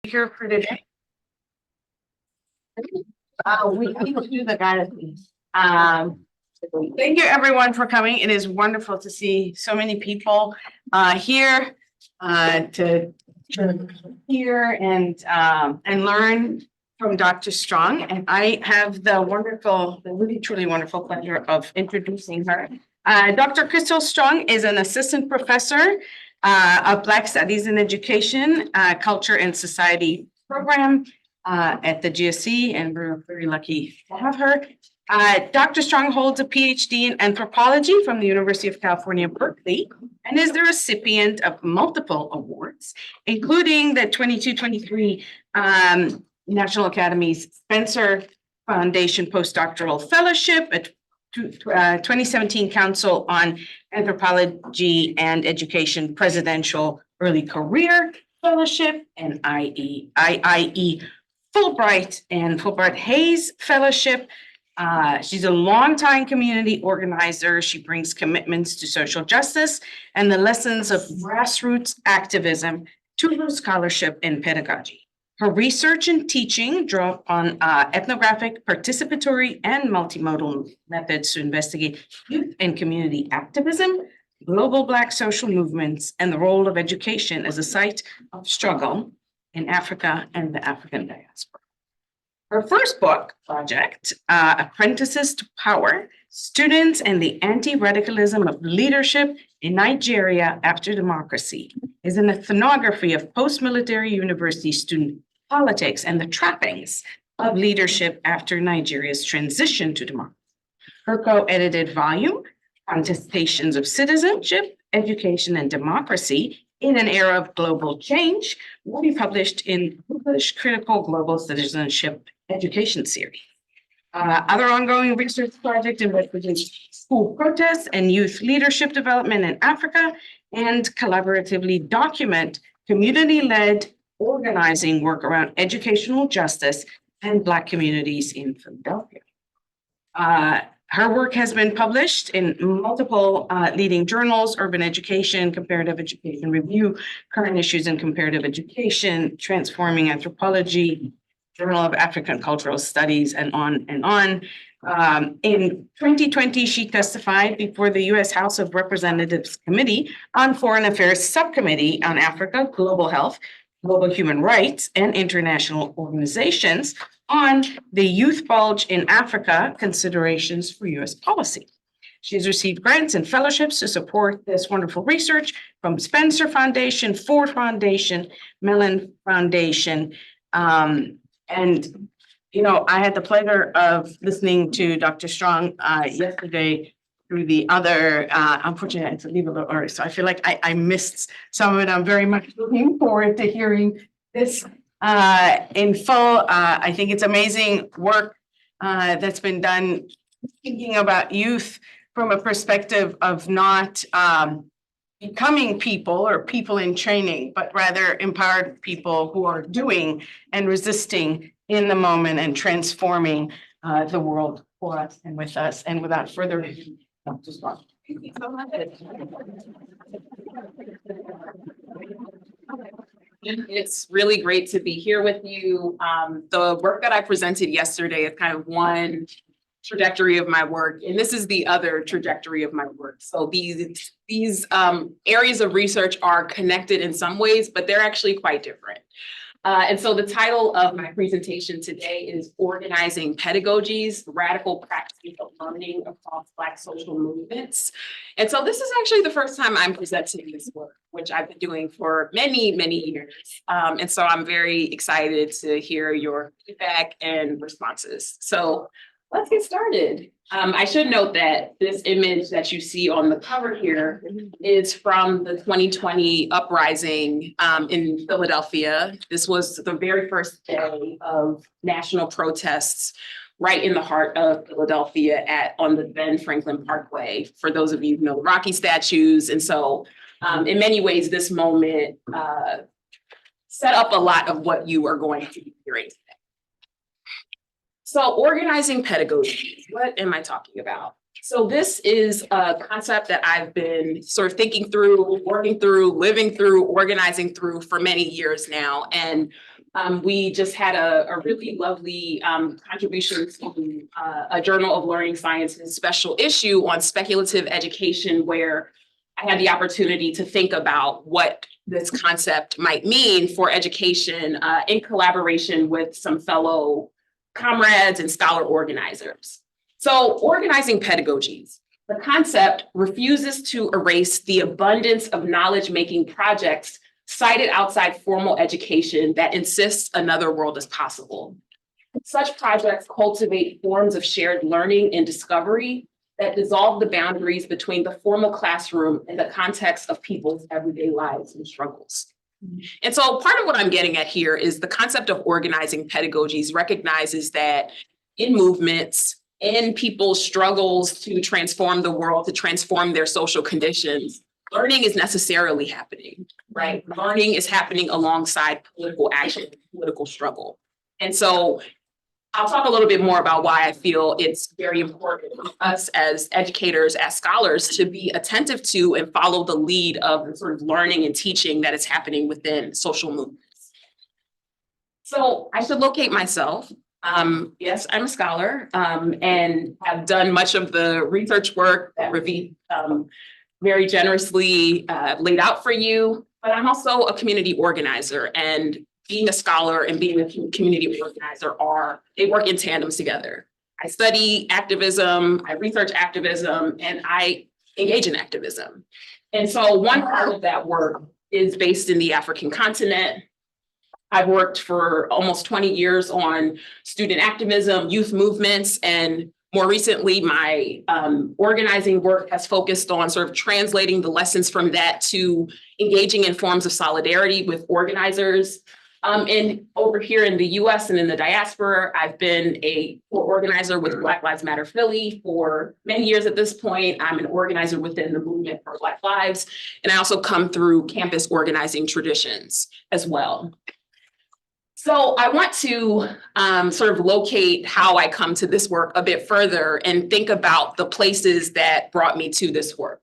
Here for today. We need to do the guidance. Thank you everyone for coming. It is wonderful to see so many people here to hear and learn from Dr. Strong. And I have the really truly wonderful pleasure of introducing her. Dr. Krystal Strong is an assistant professor of Black Studies in Education, Culture and Society program at the GSC, and we're very lucky to have her. Dr. Strong holds a PhD in anthropology from the University of California, Berkeley, and is the recipient of multiple awards, including the 22-23 National Academy's Spencer Foundation Postdoctoral Fellowship, a 2017 Council on Anthropology and Education Presidential Early Career Fellowship, and IIE Fulbright and Fulbright Hayes Fellowship. She's a longtime community organizer. She brings commitments to social justice and the lessons of grassroots activism to her scholarship in pedagogy. Her research and teaching draw on ethnographic, participatory, and multimodal methods to investigate youth and community activism, global Black social movements, and the role of education as a site of struggle in Africa and the African diaspora. Her first book project, Apprentices to Power, Students and the Anti-Radicalism of Leadership in Nigeria After Democracy, is an ethnography of post-military university student politics and the trappings of leadership after Nigeria's transition to democracy. Her co-edited volume, Contestations of Citizenship, Education and Democracy in an Era of Global Change, will be published in English Critical Global Citizenship Education series. Other ongoing research projects include school protests and youth leadership development in Africa, and collaboratively document community-led organizing work around educational justice and Black communities in Philadelphia. Her work has been published in multiple leading journals: Urban Education, Comparative Education Review, Current Issues in Comparative Education, Transforming Anthropology, Journal of African Cultural Studies, and on and on. In 2020, she testified before the U.S. House of Representatives Committee on Foreign Affairs Subcommittee on Africa, Global Health, Global Human Rights, and International Organizations on the Youth Bulge in Africa, Considerations for U.S. Policy. She has received grants and fellowships to support this wonderful research from Spencer Foundation, Ford Foundation, Mellon Foundation. And, you know, I had the pleasure of listening to Dr. Strong yesterday through the other, unfortunately, I had to leave a little early, so I feel like I missed some of it. I'm very much looking forward to hearing this in full. I think it's amazing work that's been done thinking about youth from a perspective of not becoming people or people in training, but rather empowered people who are doing and resisting in the moment and transforming the world for us and with us. And without further ado, Dr. Strong. Thank you so much. It's really great to be here with you. The work that I presented yesterday is kind of one trajectory of my work, and this is the other trajectory of my work. So these areas of research are connected in some ways, but they're actually quite different. And so the title of my presentation today is Organizing Pedagogies, Radical Practices of Learning Across Black Social Movements. And so this is actually the first time I'm presenting this work, which I've been doing for many, many years. And so I'm very excited to hear your feedback and responses. So let's get started. I should note that this image that you see on the cover here is from the 2020 uprising in Philadelphia. This was the very first day of national protests right in the heart of Philadelphia on the Ben Franklin Parkway, for those of you who know the Rocky statues. And so in many ways, this moment set up a lot of what you are going to be hearing today. So organizing pedagogy, what am I talking about? So this is a concept that I've been sort of thinking through, working through, living through, organizing through for many years now. And We just had a really lovely contribution to a Journal of Learning Sciences special issue on speculative education, where I had the opportunity to think about what this concept might mean for education in collaboration with some fellow comrades and scholar organizers. So, organizing pedagogies. The concept refuses to erase the abundance of knowledge-making projects cited outside formal education that insists another world is possible. Such projects cultivate forms of shared learning and discovery that dissolve the boundaries between the formal classroom and the context of people's everyday lives and struggles. And so part of what I'm getting at here is the concept of organizing pedagogies recognizes that in movements, in people's struggles to transform the world, to transform their social conditions, learning is necessarily happening, right? Learning is happening alongside political action, political struggle. And so I'll talk a little bit more about why I feel it's very important for us as educators, as scholars, to be attentive to and follow the lead of the sort of learning and teaching that is happening within social movements. So I should locate myself. Yes, I'm a scholar and have done much of the research work that Ravi very generously laid out for you, but I'm also a community organizer, and being a scholar and being a community organizer they work in tandems together. I study activism, I research activism, and I engage in activism. And so one part of that work is based in the African continent. I've worked for almost 20 years on student activism, youth movements, and more recently, my organizing work has focused on sort of translating the lessons from that to engaging in forms of solidarity with organizers. And over here in the US and in the diaspora, I've been a organizer with Black Lives Matter Philly for many years at this point. I'm an organizer within the movement for Black Lives, and I also come through campus organizing traditions as well. So I want to sort of locate how I come to this work a bit further and think about the places that brought me to this work.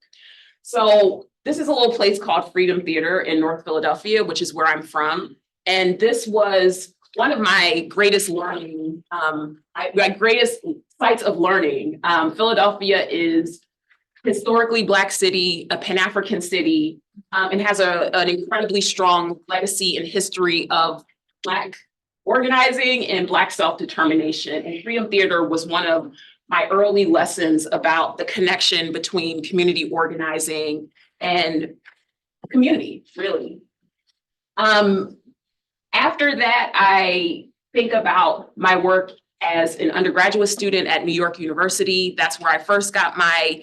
So this is a little place called Freedom Theater in North Philadelphia, which is where I'm from. And this was one of my greatest learning, my greatest sites of learning. Philadelphia is historically Black city, a Pan-African city, and has an incredibly strong legacy and history of Black organizing and Black self-determination. And Freedom Theater was one of my early lessons about the connection between community organizing and community, really. After that, I think about my work as an undergraduate student at New York University. That's where I first got my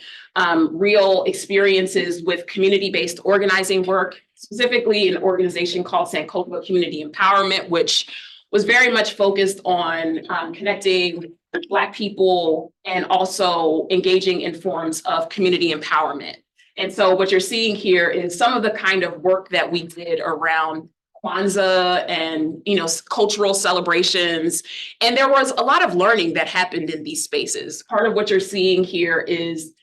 real experiences with community-based organizing work, specifically an organization called Sankofa Community Empowerment, which was very much focused on connecting Black people and also engaging in forms of community empowerment. And so what you're seeing here is some of the kind of work that we did around Kwanzaa and, cultural celebrations. And there was a lot of learning that happened in these spaces. Part of what you're seeing here is,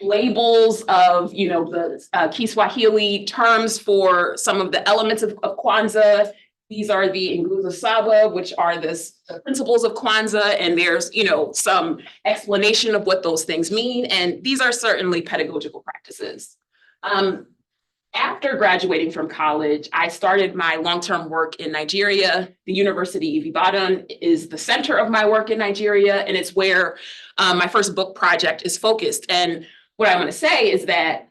labels of, the Kiswahili terms for some of the elements of Kwanzaa. These are the Nguzo Saba, which are the principles of Kwanzaa, and there's, some explanation of what those things mean. And these are certainly pedagogical practices. After graduating from college, I started my long-term work in Nigeria. The University of Ibadan is the center of my work in Nigeria, and it's where my first book project is focused. And what I want to say is that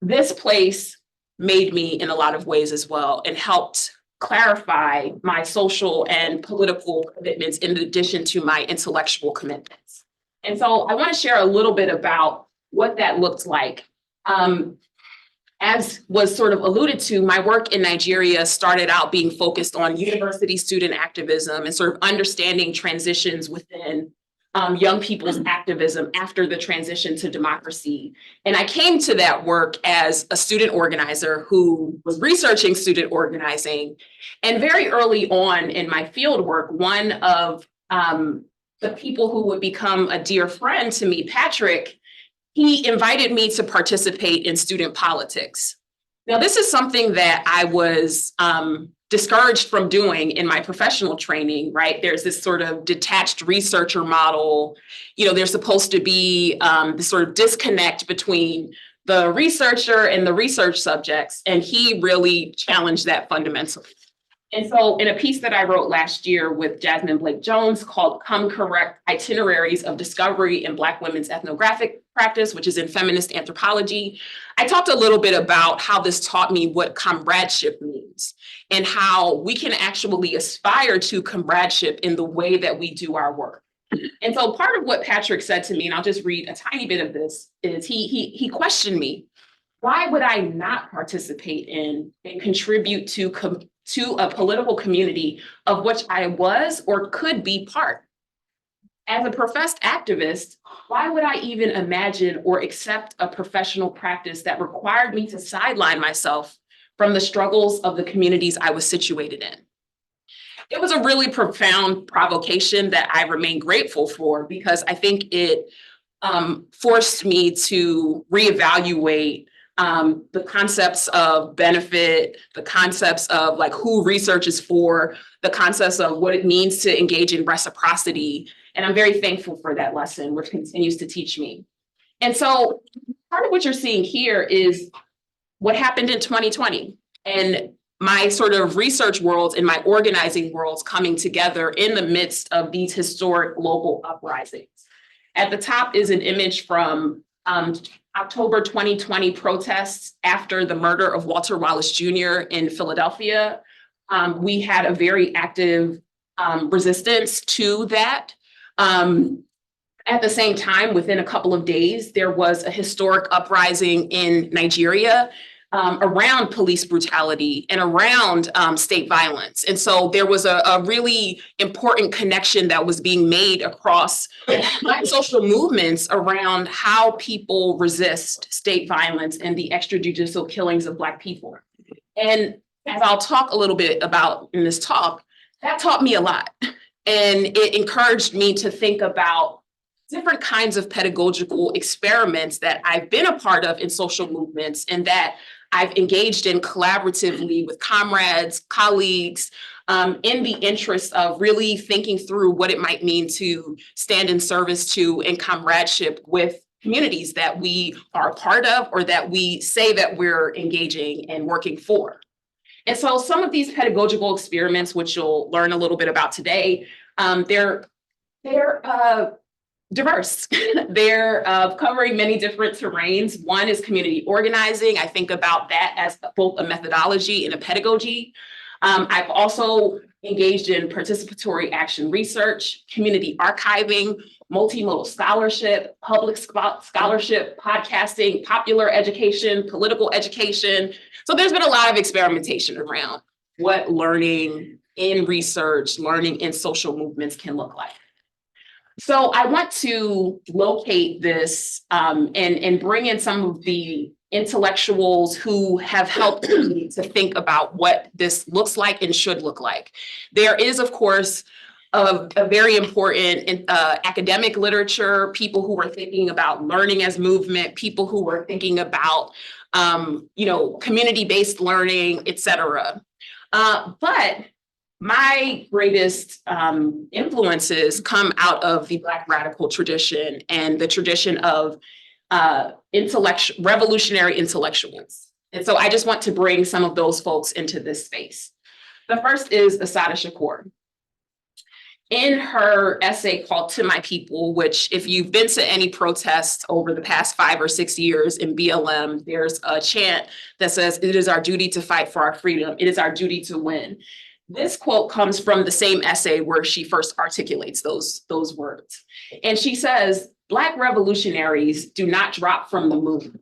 this place made me in a lot of ways as well and helped clarify my social and political commitments in addition to my intellectual commitments. And so I want to share a little bit about what that looked like. As was sort of alluded to, my work in Nigeria started out being focused on university student activism and sort of understanding transitions within young people's activism after the transition to democracy. And I came to that work as a student organizer who was researching student organizing. And very early on in my field work, one of the people who would become a dear friend to me, Patrick, he invited me to participate in student politics. Now, this is something that I was discouraged from doing in my professional training, right? There's this sort of detached researcher model. There's supposed to be this sort of disconnect between the researcher and the research subjects, and he really challenged that fundamentally. And so in a piece that I wrote last year with Jasmine Blake Jones called Come Correct Itineraries of Discovery in Black Women's Ethnographic Practice, which is in feminist anthropology, I talked a little bit about how this taught me what comradeship means and how we can actually aspire to comradeship in the way that we do our work. And so part of what Patrick said to me, and I'll just read a tiny bit of this, is he questioned me. Why would I not participate in and contribute to a political community of which I was or could be part? As a professed activist, why would I even imagine or accept a professional practice that required me to sideline myself from the struggles of the communities I was situated in? It was a really profound provocation that I remain grateful for, because I think it forced me to reevaluate the concepts of benefit, the concepts of like who research is for, the concepts of what it means to engage in reciprocity. And I'm very thankful for that lesson, which continues to teach me. And so part of what you're seeing here is what happened in 2020 and my sort of research worlds and my organizing worlds coming together in the midst of these historic global uprisings. At the top is an image from October 2020 protests after the murder of Walter Wallace Jr. in Philadelphia. We had a very active resistance to that. At the same time, within a couple of days, there was a historic uprising in Nigeria around police brutality and around state violence. And so there was a really important connection that was being made across Black social movements around how people resist state violence and the extrajudicial killings of Black people. And as I'll talk a little bit about in this talk, that taught me a lot. And it encouraged me to think about different kinds of pedagogical experiments that I've been a part of in social movements and that I've engaged in collaboratively with comrades, colleagues, in the interest of really thinking through what it might mean to stand in service to and comradeship with communities that we are a part of or that we say that we're engaging and working for. And so some of these pedagogical experiments, which you'll learn a little bit about today, they're diverse. They're covering many different terrains. One is community organizing. I think about that as both a methodology and a pedagogy. I've also engaged in participatory action research, community archiving, multimodal scholarship, public scholarship, podcasting, popular education, political education. So there's been a lot of experimentation around what learning in research, learning in social movements can look like. So I want to locate this and bring in some of the intellectuals who have helped me to think about what this looks like and should look like. There is, of course, a very important academic literature, people who are thinking about learning as movement, people who are thinking about community-based learning, et cetera. But my greatest influences come out of the Black radical tradition and the tradition of revolutionary intellectuals. And so I just want to bring some of those folks into this space. The first is Assata Shakur. In her essay called To My People, which if you've been to any protests over the past 5 or 6 years in BLM, there's a chant that says, "It is our duty to fight for our freedom. It is our duty to win." This quote comes from the same essay where she first articulates those words. And she says, Black revolutionaries do not drop from the moon.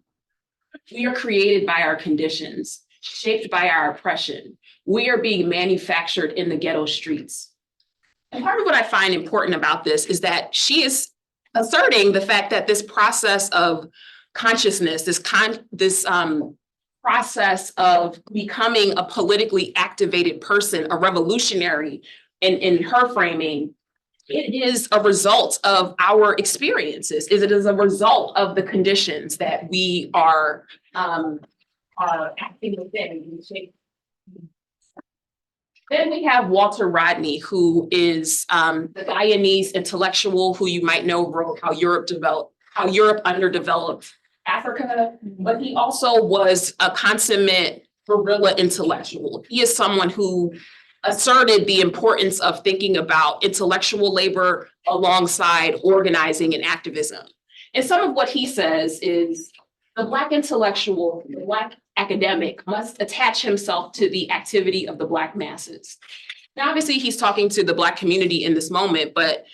We are created by our conditions, shaped by our oppression. We are being manufactured in the ghetto streets. And part of what I find important about this is that she is asserting the fact that this process of consciousness, this process of becoming a politically activated person, a revolutionary in her framing, it is a result of our experiences. It is a result of the conditions that we are are acting within. Then we have Walter Rodney, who is the Guyanese intellectual who you might know wrote How Europe Underdeveloped Africa, but he also was a consummate guerrilla intellectual. He is someone who asserted the importance of thinking about intellectual labor alongside organizing and activism. And some of what he says is the Black intellectual, the Black academic must attach himself to the activity of the Black masses. Now, obviously, he's talking to the Black community in this moment, but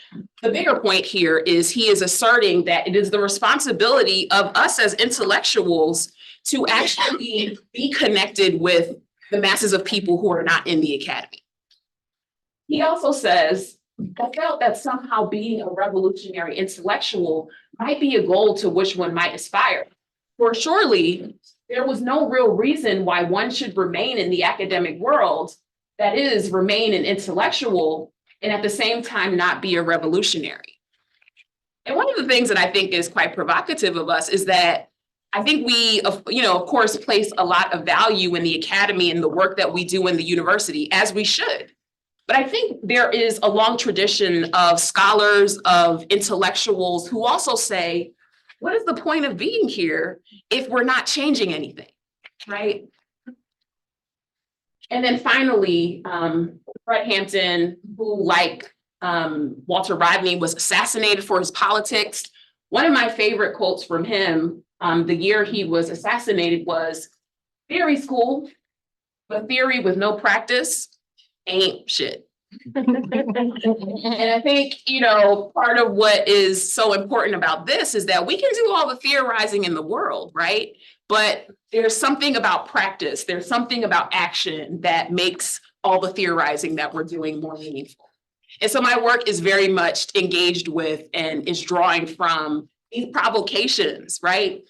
the bigger point here is he is asserting that it is the responsibility of us as intellectuals to actually be connected with the masses of people who are not in the academy. He also says, I felt that somehow being a revolutionary intellectual might be a goal to which one might aspire. For surely, there was no real reason why one should remain in the academic world, that is, remain an intellectual, and at the same time not be a revolutionary. And one of the things that I think is quite provocative of us is that I think we, of course, place a lot of value in the academy and the work that we do in the university, as we should. But I think there is a long tradition of scholars, of intellectuals who also say, what is the point of being here if we're not changing anything, right? And then finally, Fred Hampton, who like Walter Rodney was assassinated for his politics. One of my favorite quotes from him, the year he was assassinated, was, "Theory's cool, but theory with no practice ain't shit." And I think, part of what is so important about this is that we can do all the theorizing in the world, right? But there's something about practice, there's something about action that makes all the theorizing that we're doing more meaningful. And so my work is very much engaged with and is drawing from these provocations, right?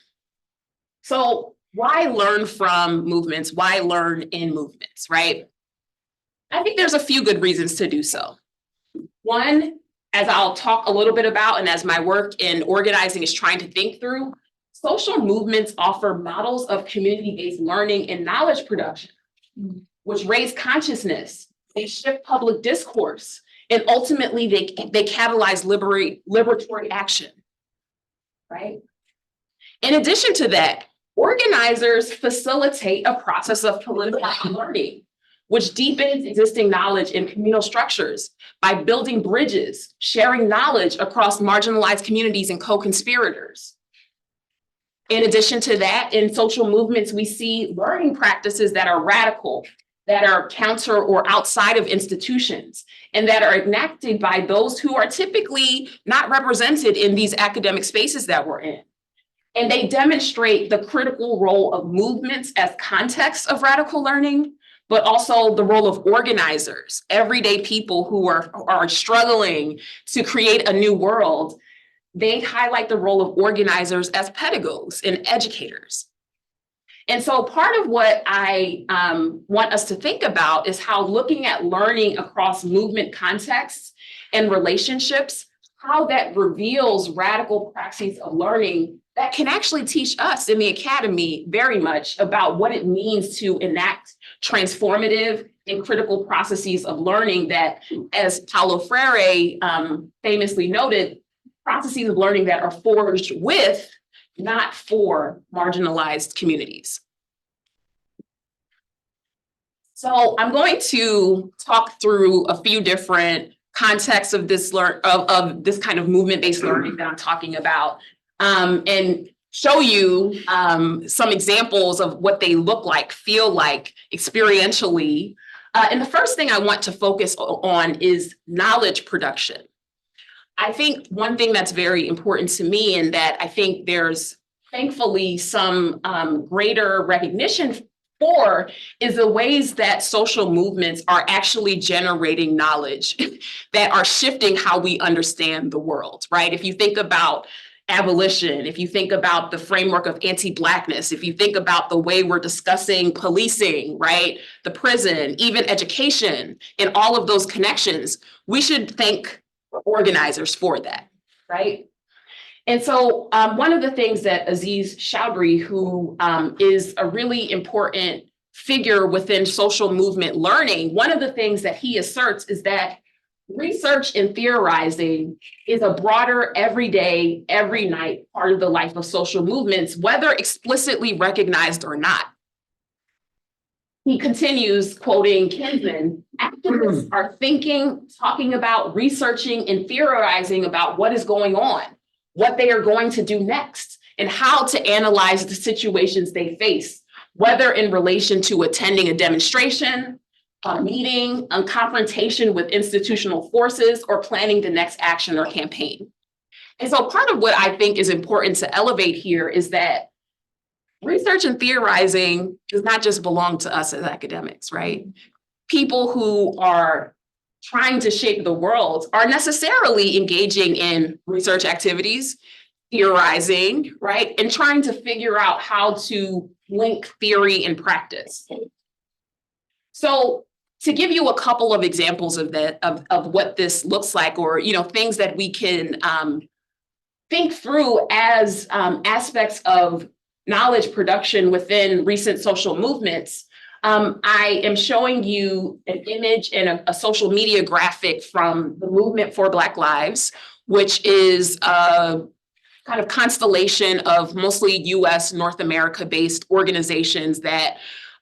So why learn from movements? Why learn in movements, right? I think there's a few good reasons to do so. One, as I'll talk a little bit about, and as my work in organizing is trying to think through, social movements offer models of community-based learning and knowledge production, which raise consciousness, they shift public discourse, and ultimately they catalyze liberatory action, right? In addition to that, organizers facilitate a process of political learning, which deepens existing knowledge in communal structures by building bridges, sharing knowledge across marginalized communities and co-conspirators. In addition to that, in social movements, we see learning practices that are radical, that are counter or outside of institutions, and that are enacted by those who are typically not represented in these academic spaces that we're in. And they demonstrate the critical role of movements as context of radical learning, but also the role of organizers, everyday people who are struggling to create a new world. They highlight the role of organizers as pedagogues and educators. And so part of what I want us to think about is how looking at learning across movement contexts and relationships, how that reveals radical praxes of learning that can actually teach us in the academy very much about what it means to enact transformative and critical processes of learning that, as Paulo Freire famously noted, processes of learning that are forged with, not for, marginalized communities. So I'm going to talk through a few different contexts of this this kind of movement-based learning that I'm talking about, and show you some examples of what they look like, feel like, experientially. And the first thing I want to focus on is knowledge production. I think one thing that's very important to me, and that I think there's thankfully some greater recognition for, is the ways that social movements are actually generating knowledge that are shifting how we understand the world, right? If you think about abolition, if you think about the framework of anti-Blackness, if you think about the way we're discussing policing, right? The prison, even education, and all of those connections, we should thank organizers for that, right? And so one of the things that Aziz Chowdhury, who is a really important figure within social movement learning, one of the things that he asserts is that research and theorizing is a broader, everyday, every night part of the life of social movements, whether explicitly recognized or not. He continues, quoting Kinsman, activists are thinking, talking about, researching, and theorizing about what is going on, what they are going to do next, and how to analyze the situations they face, whether in relation to attending a demonstration, a meeting, a confrontation with institutional forces, or planning the next action or campaign. And so part of what I think is important to elevate here is that research and theorizing does not just belong to us as academics, right? People who are trying to shape the world are necessarily engaging in research activities, theorizing, right? And trying to figure out how to link theory and practice. So to give you a couple of examples of that, of what this looks like, or things that we can think through as aspects of knowledge production within recent social movements, I am showing you an image and a social media graphic from the Movement for Black Lives, which is a kind of constellation of mostly US, North America-based organizations that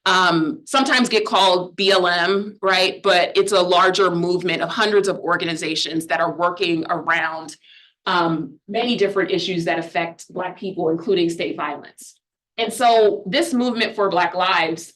sometimes get called BLM, right? But it's a larger movement of hundreds of organizations that are working around many different issues that affect Black people, including state violence. And so this Movement for Black Lives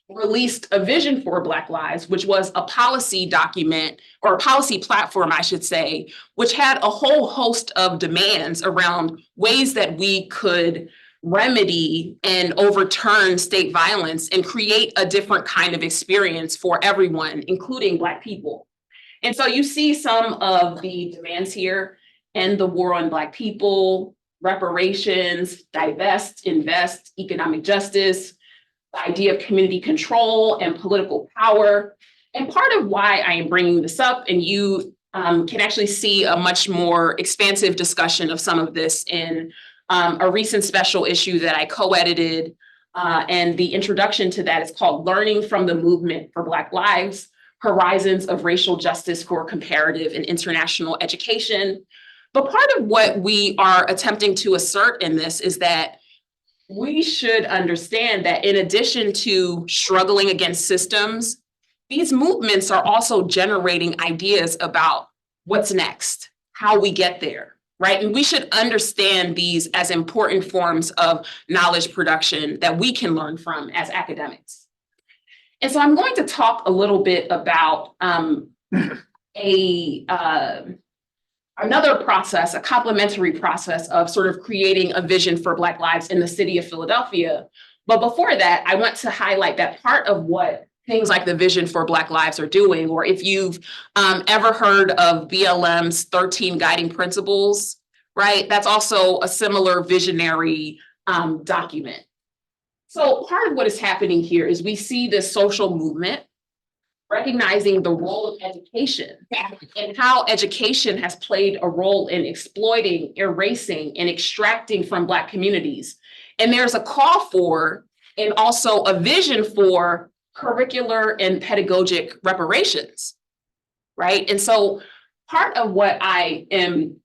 released a vision for Black Lives, which was a policy document, or a policy platform, I should say, which had a whole host of demands around ways that we could remedy and overturn state violence and create a different kind of experience for everyone, including Black people. And so you see some of the demands here: end the war on Black people, reparations, divest, invest, economic justice, the idea of community control and political power. And part of why I am bringing this up, and you can actually see a much more expansive discussion of some of this in a recent special issue that I co-edited, and the introduction to that is called Learning from the Movement for Black Lives: Horizons of Racial Justice for Comparative and International Education. But part of what we are attempting to assert in this is that we should understand that in addition to struggling against systems, these movements are also generating ideas about what's next, how we get there, right? And we should understand these as important forms of knowledge production that we can learn from as academics. And so I'm going to talk a little bit about another process, a complementary process of sort of creating a vision for Black lives in the city of Philadelphia. But before that, I want to highlight that part of what things like the Vision for Black Lives are doing, or if you've ever heard of BLM's 13 Guiding Principles, right? That's also a similar visionary document. So part of what is happening here is we see this social movement recognizing the role of education and how education has played a role in exploiting, erasing, and extracting from Black communities. And there's a call for, and also a vision for, curricular and pedagogic reparations, right? And so part of what I am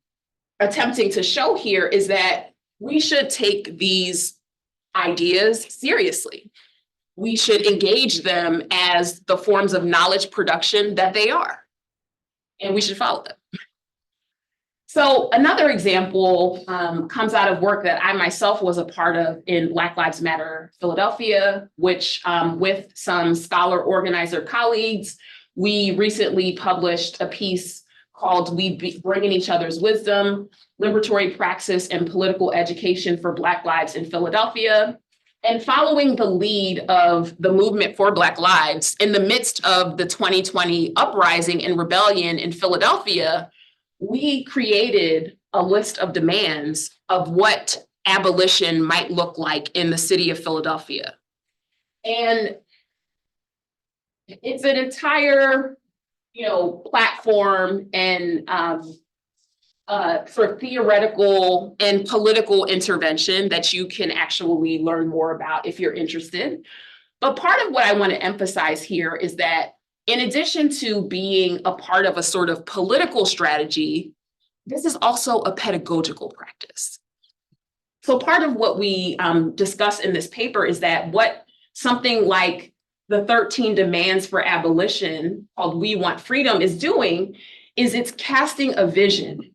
attempting to show here is that we should take these ideas seriously. We should engage them as the forms of knowledge production that they are, and we should follow them. So another example comes out of work that I myself was a part of in Black Lives Matter Philadelphia, which with some scholar organizer colleagues, we recently published a piece called We Bring in Each Other's Wisdom: Liberatory Praxes and Political Education for Black Lives in Philadelphia. And following the lead of the Movement for Black Lives, in the midst of the 2020 uprising and rebellion in Philadelphia, we created a list of demands of what abolition might look like in the city of Philadelphia. And it's an entire, platform and sort of theoretical and political intervention that you can actually learn more about if you're interested. But part of what I want to emphasize here is that in addition to being a part of a sort of political strategy, this is also a pedagogical practice. So part of what we discuss in this paper is that what something like the 13 demands for abolition called We Want Freedom is doing is it's casting a vision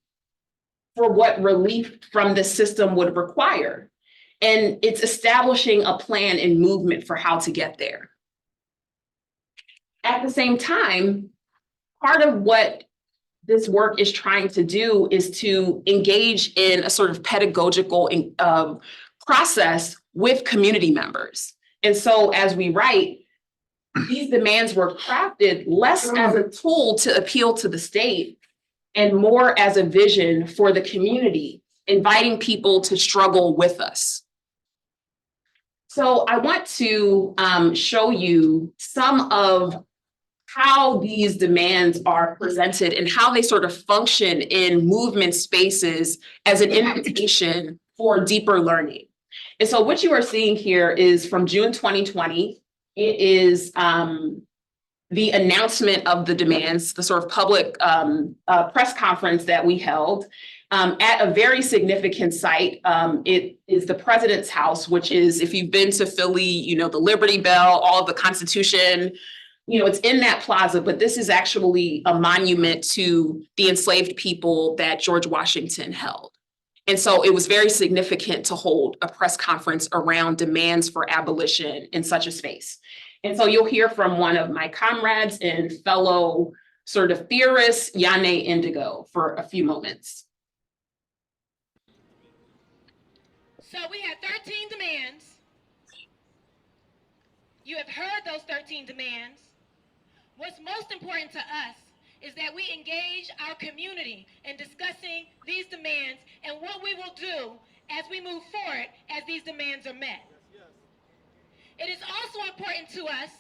for what relief from this system would require. And it's establishing a plan and movement for how to get there. At the same time, part of what this work is trying to do is to engage in a sort of pedagogical process with community members. And so as we write, these demands were crafted less as a tool to appeal to the state and more as a vision for the community, inviting people to struggle with us. So I want to show you some of how these demands are presented and how they sort of function in movement spaces as an invitation for deeper learning. And so what you are seeing here is from June 2020. It is the announcement of the demands, the sort of public press conference that we held at a very significant site. It is the President's House, which is, if you've been to Philly, you know, the Liberty Bell, all of the Constitution, you know, it's in that plaza, but this is actually a monument to the enslaved people that George Washington held. And so it was very significant to hold a press conference around demands for abolition in such a space. And so you'll hear from one of my comrades and fellow sort of theorists, Yane Indigo, for a few moments. So we have 13 demands. You have heard those 13 demands. What's most important to us is that we engage our community in discussing these demands and what we will do as we move forward as these demands are met. It is also important to us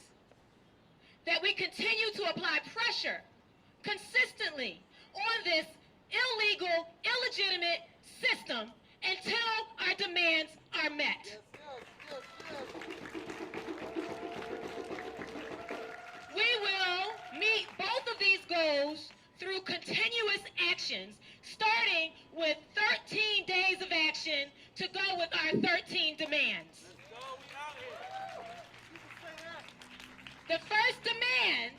that we continue to apply pressure consistently on this illegal, illegitimate system until our demands are met. We will meet both of these goals through continuous actions, starting with 13 days of action to go with our 13 demands. The first demand,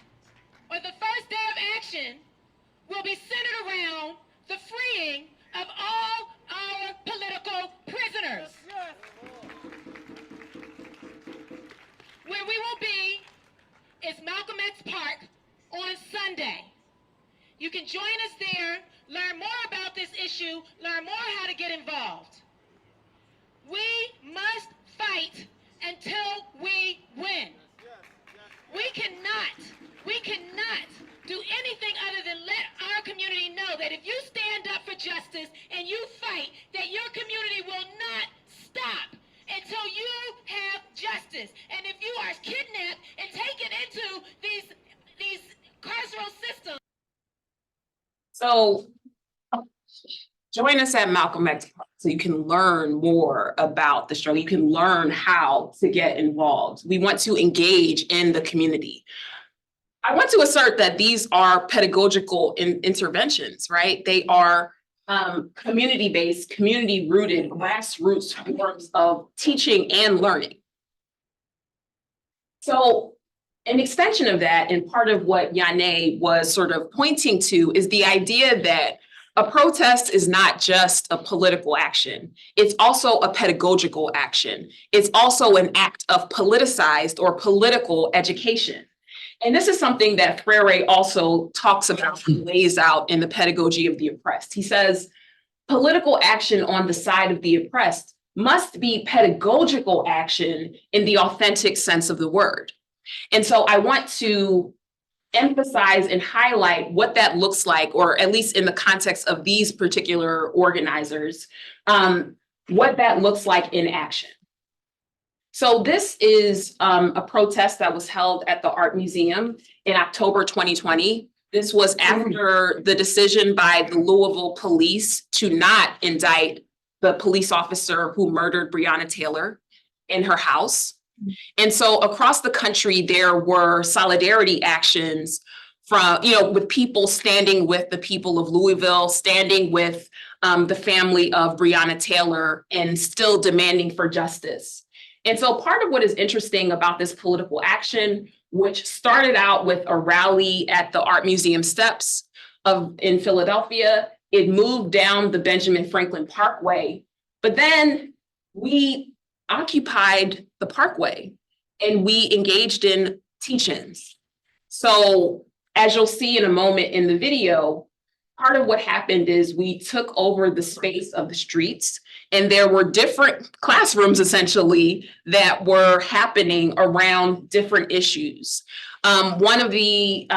or the first day of action, will be centered around the freeing of all our political prisoners. Where we will be is Malcolm X Park on Sunday. You can join us there, learn more about this issue, learn more how to get involved. We must fight until we win. We cannot do anything other than let our community know that if you stand up for justice and you fight, that your community will not stop until you have justice. And if you are kidnapped and taken into these carceral systems. So join us at Malcolm X Park so you can learn more about the struggle. You can learn how to get involved. We want to engage in the community. I want to assert that these are pedagogical interventions, right? They are community-based, community-rooted, grassroots forms of teaching and learning. So an extension of that, and part of what Yane was sort of pointing to, is the idea that a protest is not just a political action. It's also a pedagogical action. It's also an act of politicized or political education. And this is something that Freire also talks about and lays out in the Pedagogy of the Oppressed. He says, political action on the side of the oppressed must be pedagogical action in the authentic sense of the word. And so I want to emphasize and highlight what that looks like, or at least in the context of these particular organizers, what that looks like in action. So this is a protest that was held at the Art Museum in October 2020. This was after the decision by the Louisville police to not indict the police officer who murdered Breonna Taylor in her house. And so across the country, there were solidarity actions from, with people standing with the people of Louisville, standing with the family of Breonna Taylor, and still demanding for justice. And so part of what is interesting about this political action, which started out with a rally at the Art Museum steps in Philadelphia, it moved down the Benjamin Franklin Parkway, but then we occupied the Parkway and we engaged in teach-ins. So as you'll see in a moment in the video, part of what happened is we took over the space of the streets, and there were different classrooms essentially that were happening around different issues. One of the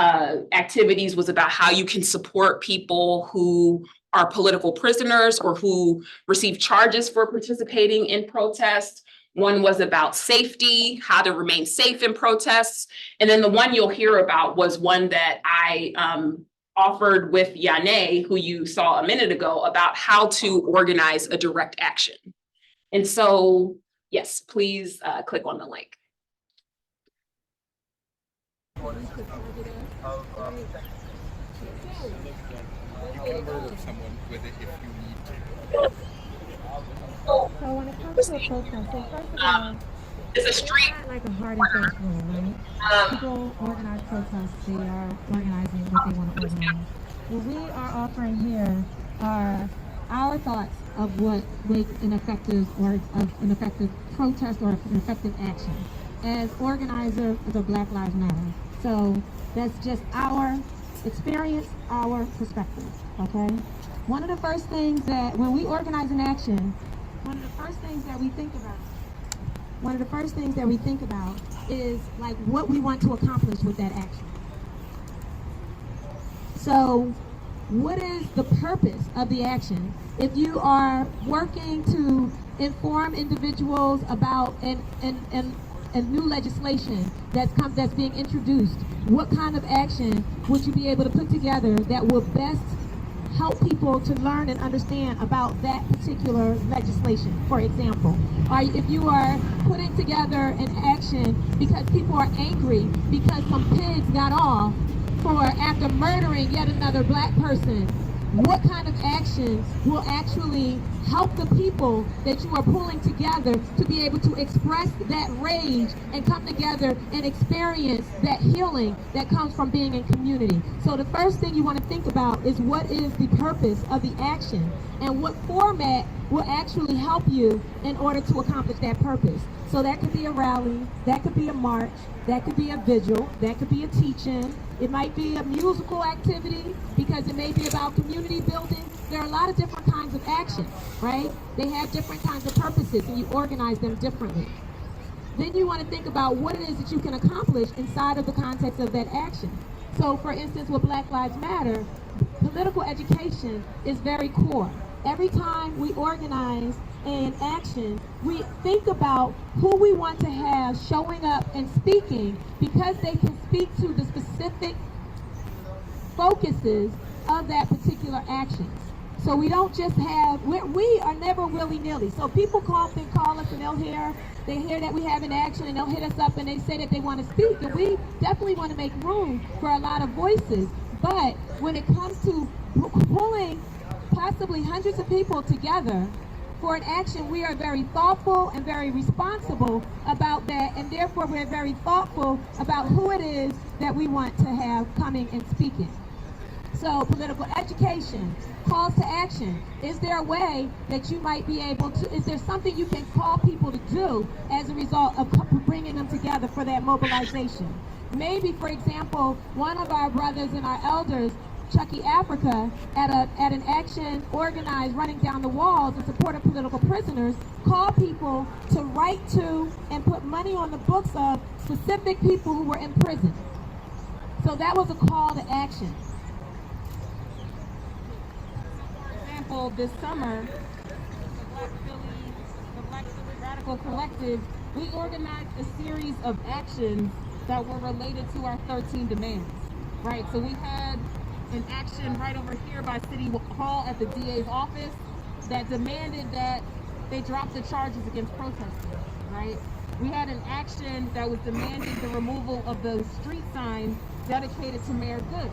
activities was about how you can support people who are political prisoners or who receive charges for participating in protests. One was about safety, how to remain safe in protests. And then the one you'll hear about was one that I offered with Yane, who you saw a minute ago, about how to organize a direct action. And so, yes, please click on the link. You can murder someone with it if you need to. So when it comes to a protest, so first of all, It's a street. it's not like a hard and fast rule, right? People organize protests, they are organizing what they want to organize. What we are offering here are our thoughts of what makes an effective protest or an effective action as organizer of the Black Lives Matter. So that's just our experience, our perspective, okay? One of the first things that, when we organize an action, one of the first things that we think about is like what we want to accomplish with that action. So what is the purpose of the action? If you are working to inform individuals about a new legislation that's being introduced, what kind of action would you be able to put together that will best help people to learn and understand about that particular legislation? For example, if you are putting together an action because people are angry because some pigs got off after murdering yet another Black person, what kind of actions will actually help the people that you are pulling together to be able to express that rage and come together and experience that healing that comes from being in community? So the first thing you want to think about is what is the purpose of the action and what format will actually help you in order to accomplish that purpose. So that could be a rally, that could be a march, that could be a vigil, that could be a teach-in. It might be a musical activity because it may be about community building. There are a lot of different kinds of action, right? They have different kinds of purposes and you organize them differently. Then you want to think about what it is that you can accomplish inside of the context of that action. So for instance, with Black Lives Matter, political education is very core. Every time we organize an action, we think about who we want to have showing up and speaking because they can speak to the specific focuses of that particular action. So we don't just have, we are never willy-nilly. So people call us and they hear that we have an action and they'll hit us up and they say that they want to speak. And we definitely want to make room for a lot of voices. But when it comes to pulling possibly hundreds of people together for an action, we are very thoughtful and very responsible about that, and therefore we're very thoughtful about who it is that we want to have coming and speaking. So political education, calls to action. Is there a way that you might be able to, is there something you can call people to do as a result of bringing them together for that mobilization? Maybe, for example, one of our brothers and our elders, Chucky Africa, at an action organized running down the walls in support of political prisoners, call people to write to and put money on the books of specific people who were in prison. So that was a call to action. For example, this summer, the Black Philly Radical Collective, we organized a series of actions that were related to our 13 demands. right? So we had an action right over here by City Hall at the DA's office that demanded that they drop the charges against protesters, right? We had an action that was demanding the removal of the street sign dedicated to Mayor Good,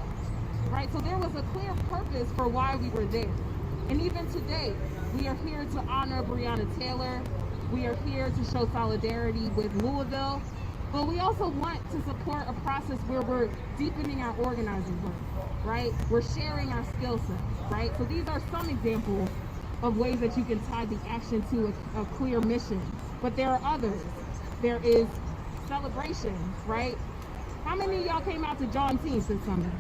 right? So there was a clear purpose for why we were there. And even today, we are here to honor Breonna Taylor. We are here to show solidarity with Louisville, but we also want to support a process where we're deepening our organizing work, right? We're sharing our skill sets, right? So these are some examples of ways that you can tie the action to a clear mission, but there are others. There is celebration, right? How many of y'all came out to Juneteenth this summer?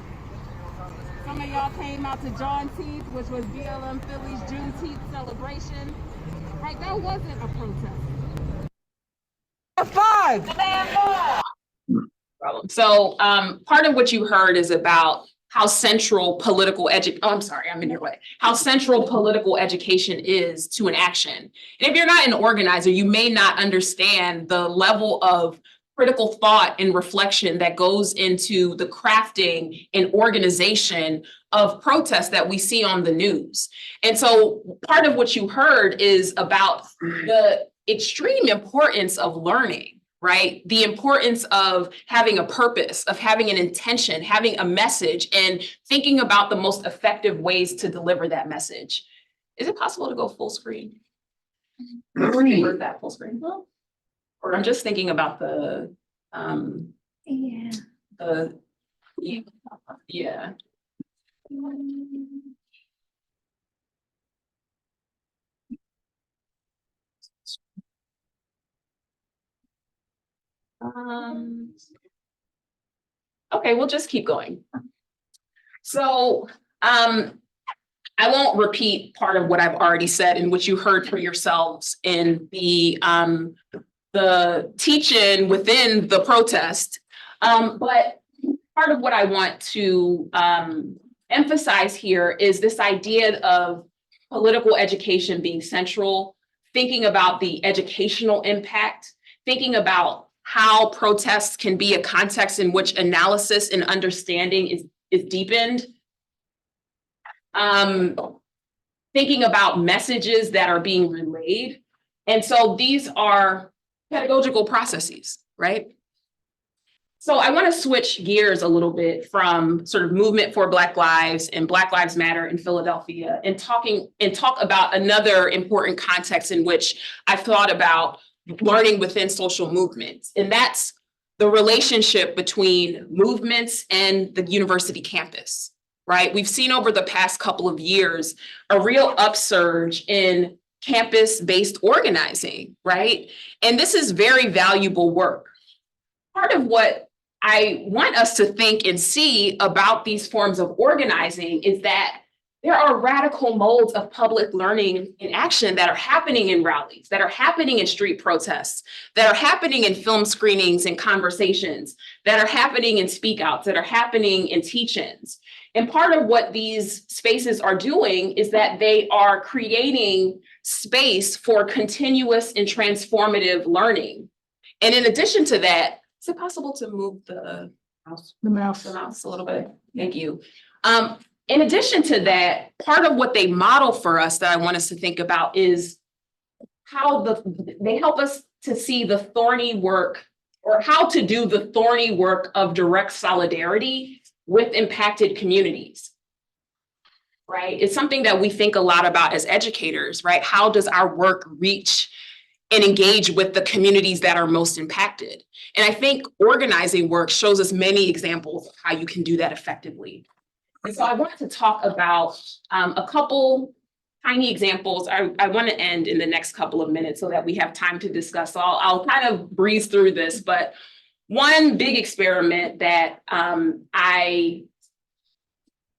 Some of y'all came out to Juneteenth, which was BLM Philly's Juneteenth celebration, right? That wasn't a protest. So part of what you heard is about how central political how central political education is to an action. And if you're not an organizer, you may not understand the level of critical thought and reflection that goes into the crafting and organization of protests that we see on the news. And so part of what you heard is about the extreme importance of learning, right? The importance of having a purpose, of having an intention, having a message, and thinking about the most effective ways to deliver that message. Is it possible to go full screen? Or that full screen? Or I'm just thinking about the, yeah. Okay, we'll just keep going. So, I won't repeat part of what I've already said and what you heard for yourselves in the teach-in within the protest. But part of what I want to emphasize here is this idea of political education being central, thinking about the educational impact, thinking about how protests can be a context in which analysis and understanding is deepened. Thinking about messages that are being relayed. And so these are pedagogical processes, right? So I want to switch gears a little bit from sort of movement for Black Lives and Black Lives Matter in Philadelphia and talk about another important context in which I thought about learning within social movements. And that's the relationship between movements and the university campus. Right? We've seen over the past couple of years a real upsurge in campus-based organizing, right? And this is very valuable work. Part of what I want us to think and see about these forms of organizing is that there are radical modes of public learning and action that are happening in rallies, that are happening in street protests, that are happening in film screenings and conversations, that are happening in speak outs, that are happening in teach-ins. And part of what these spaces are doing is that they are creating space for continuous and transformative learning. And in addition to that, is it possible to move the mouse a little bit? Thank you. In addition to that, part of what they model for us that I want us to think about is how they help us to see the thorny work, or how to do the thorny work of direct solidarity with impacted communities, right? It's something that we think a lot about as educators, right? How does our work reach and engage with the communities that are most impacted? And I think organizing work shows us many examples of how you can do that effectively. And so I wanted to talk about a couple tiny examples. I want to end in the next couple of minutes so that we have time to discuss. So I'll kind of breeze through this, but one big experiment that I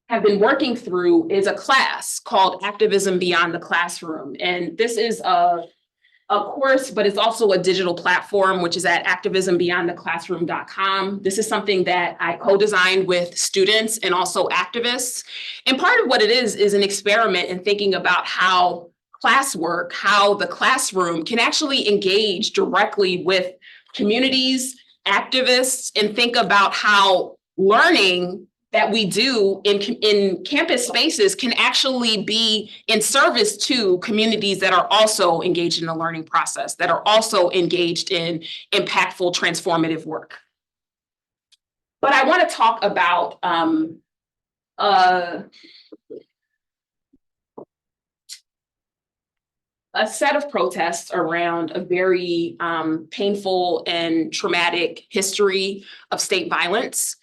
have been working through is a class called Activism Beyond the Classroom. And this is a course, but it's also a digital platform, which is at activismbeyondtheclassroom.com. This is something that I co-designed with students and also activists. And part of what it is an experiment in thinking about how classwork, how the classroom can actually engage directly with communities, activists, and think about how learning that we do in campus spaces can actually be in service to communities that are also engaged in the learning process, that are also engaged in impactful, transformative work. But I want to talk about a set of protests around a very painful and traumatic history of state violence.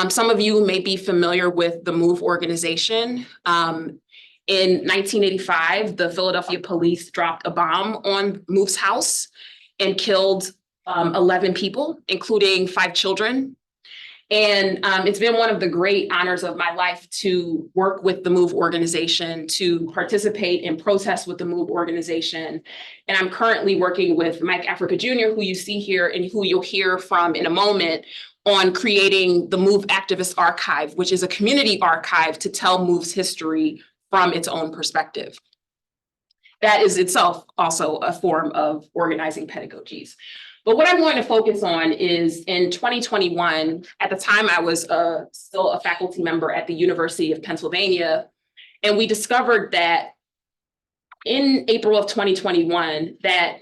Some of you may be familiar with the MOVE organization. In 1985, the Philadelphia police dropped a bomb on MOVE's house and killed 11 people, including 5 children. And it's been one of the great honors of my life to work with the MOVE organization, to participate in protests with the MOVE organization. And I'm currently working with Mike Africa Jr., who you see here and who you'll hear from in a moment, on creating the MOVE Activist Archive, which is a community archive to tell MOVE's history from its own perspective. That is itself also a form of organizing pedagogies. But what I'm going to focus on is in 2021, at the time I was still a faculty member at the University of Pennsylvania, and we discovered that in April of 2021, that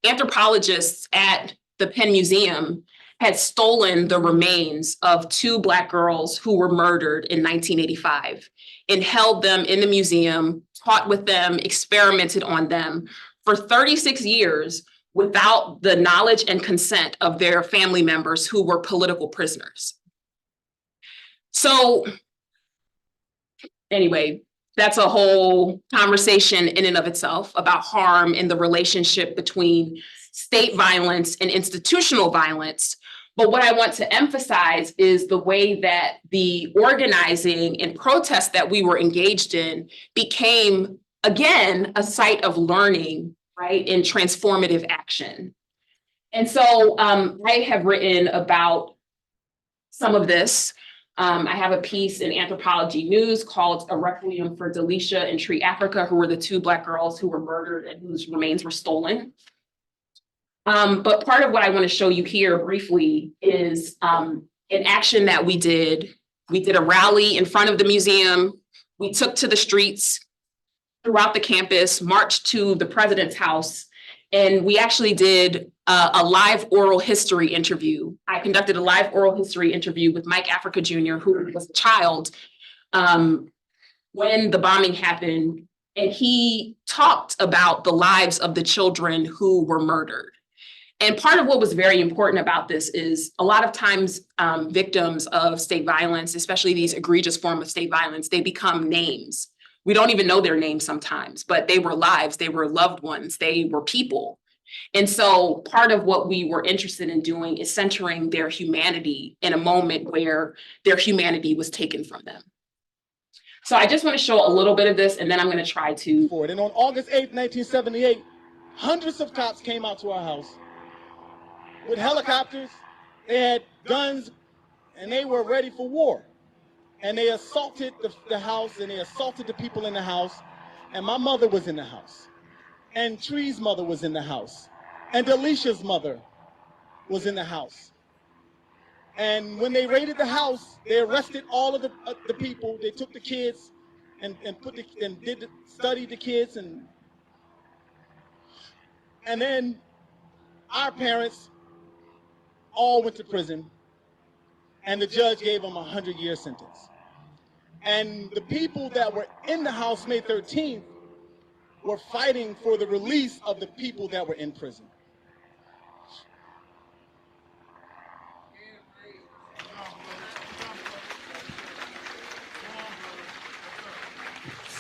anthropologists at the Penn Museum had stolen the remains of 2 Black girls who were murdered in 1985 and held them in the museum, taught with them, experimented on them for 36 years without the knowledge and consent of their family members who were political prisoners. So anyway, that's a whole conversation in and of itself about harm in the relationship between state violence and institutional violence. But what I want to emphasize is the way that the organizing and protest that we were engaged in became, again, a site of learning, right, in transformative action. And so I have written about some of this. I have a piece in Anthropology News called A Requiem for Delisha and Tree Africa, who were the 2 Black girls who were murdered and whose remains were stolen. But part of what I want to show you here briefly is an action that we did. We did a rally in front of the museum. We took to the streets throughout the campus, marched to the president's house, and we actually did a live oral history interview. I conducted a live oral history interview with Mike Africa Jr., who was a child when the bombing happened, and he talked about the lives of the children who were murdered. And part of what was very important about this is a lot of times victims of state violence, especially these egregious forms of state violence, they become names. We don't even know their names sometimes, but they were lives, they were loved ones, they were people. And so part of what we were interested in doing is centering their humanity in a moment where their humanity was taken from them. So I just want to show a little bit of this, and then I'm going to try to. And on August 8th, 1978, hundreds of cops came out to our house with helicopters. They had guns, and they were ready for war. And they assaulted the house, and they assaulted the people in the house. And my mother was in the house. And Tree's mother was in the house. And Delisha's mother was in the house. And when they raided the house, they arrested all of the people. They took the kids and studied the kids. And then our parents all went to prison. And the judge gave them a 100-year sentence. And the people that were in the house May 13th were fighting for the release of the people that were in prison.